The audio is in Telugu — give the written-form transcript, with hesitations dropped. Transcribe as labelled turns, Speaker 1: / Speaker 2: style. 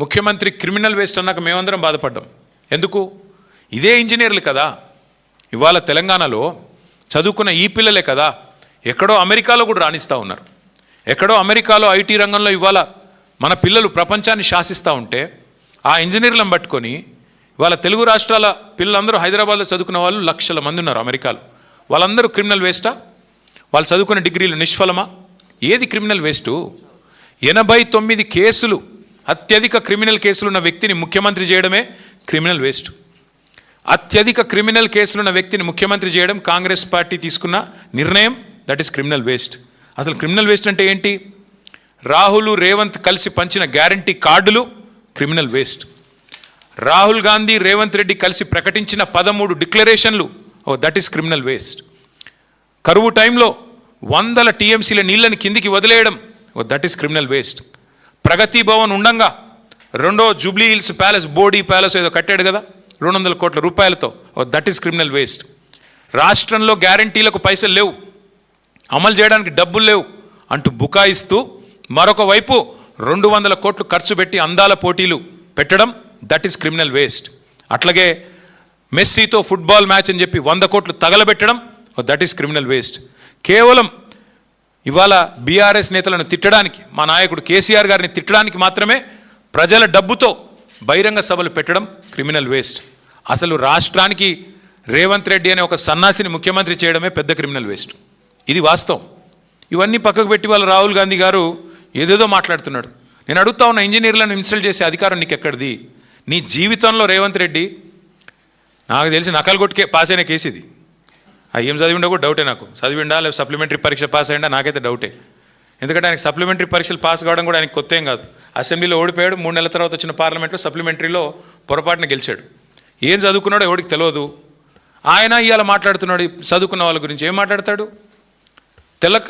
Speaker 1: ముఖ్యమంత్రి క్రిమినల్ వేస్ట్ అన్నాక మేమందరం బాధపడ్డాం. ఎందుకు? ఇదే ఇంజనీర్లు కదా ఇవాళ తెలంగాణలో చదువుకున్న ఈ పిల్లలే కదా ఎక్కడో అమెరికాలో కూడా రాణిస్తూ ఉన్నారు. ఎక్కడో అమెరికాలో ఐటీ రంగంలో ఇవాళ మన పిల్లలు ప్రపంచాన్ని శాసిస్తూ ఉంటే ఆ ఇంజనీర్లను పట్టుకొని ఇవాళ తెలుగు రాష్ట్రాల పిల్లలందరూ హైదరాబాద్లో చదువుకున్న వాళ్ళు లక్షల మంది ఉన్నారు అమెరికాలో. వాళ్ళందరూ క్రిమినల్ వేస్టా? వాళ్ళు చదువుకున్న డిగ్రీలు నిష్ఫలమా? ఏది క్రిమినల్ వేస్టు? 89 కేసులు, అత్యధిక క్రిమినల్ కేసులున్న వ్యక్తిని ముఖ్యమంత్రి చేయడమే క్రిమినల్ వేస్ట్. అత్యధిక క్రిమినల్ కేసులున్న వ్యక్తిని ముఖ్యమంత్రి చేయడం కాంగ్రెస్ పార్టీ తీసుకున్న నిర్ణయం. That is criminal waste. అసలు క్రిమినల్ వేస్ట్ అంటే ఏంటి? రాహుల్ రేవంత్ కలిసి పంచిన గ్యారంటీ కార్డులు క్రిమినల్ వేస్ట్. రాహుల్ గాంధీ రేవంత్ రెడ్డి కలిసి ప్రకటించిన 13 డిక్లరేషన్లు, దట్ ఈస్ క్రిమినల్ వేస్ట్. కరువు టైంలో 100 టీఎంసీల నీళ్ళని కిందికి వదిలేయడం, దట్ ఈస్ క్రిమినల్ వేస్ట్. ప్రగతి భవన్ ఉండంగా రెండో Jubilee hills palace, body palace ఏదో కట్టాడు కదా 200 కోట్ల రూపాయలతో, దట్ ఈస్ క్రిమినల్ వేస్ట్. రాష్ట్రంలో గ్యారంటీలకు పైసలు లేవు, అమలు చేయడానికి డబ్బులు లేవు అంటూ బుకాయిస్తూ మరొక వైపు 200 కోట్లు ఖర్చు పెట్టి అందాల పోటీలు పెట్టడం, దట్ ఈస్ క్రిమినల్ వేస్ట్. అట్లాగే మెస్సీతో ఫుట్బాల్ మ్యాచ్ అని చెప్పి 100 కోట్లు తగలబెట్టడం, దట్ ఈస్ క్రిమినల్ వేస్ట్. కేవలం ఇవాళ బీఆర్ఎస్ నేతలను తిట్టడానికి, మా నాయకుడు కేసీఆర్ గారిని తిట్టడానికి మాత్రమే ప్రజల డబ్బుతో బహిరంగ సభలు పెట్టడం క్రిమినల్ వేస్ట్. అసలు రాష్ట్రానికి రేవంత్ రెడ్డి అనే ఒక సన్నాసిని ముఖ్యమంత్రి చేయడమే పెద్ద క్రిమినల్ వేస్ట్. ఇది వాస్తవం. ఇవన్నీ పక్కకు పెట్టి వాళ్ళ రాహుల్ గాంధీ గారు ఏదేదో మాట్లాడుతున్నాడు. నేను అడుగుతా ఉన్న, ఇంజనీర్లను ఇన్సల్ట్ చేసే అధికారం నీకు ఎక్కడిది? నీ జీవితంలో రేవంత్ రెడ్డి నాకు తెలిసి నకలు కొట్టుకే పాస్ అయిన కేసు ఇది. ఏం చదివిండో కూడా డౌటే నాకు. చదివిండా లేదా సప్లిమెంటరీ పరీక్ష పాస్ అయ్యిందా నాకైతే డౌటే. ఎందుకంటే ఆయనకి సప్లిమెంటరీ పరీక్షలు పాస్ కావడం కూడా ఆయనకి కొత్త ఏం కాదు. అసెంబ్లీలో ఓడిపోయాడు, 3 నెలల తర్వాత వచ్చిన పార్లమెంట్లో సప్లిమెంటరీలో పొరపాటున గెలిచాడు. ఏం చదువుకున్నాడో ఎవడికి తెలియదు. ఆయన ఇవాళ మాట్లాడుతున్నాడు చదువుకున్న వాళ్ళ గురించి. ఏం మాట్లాడతాడు?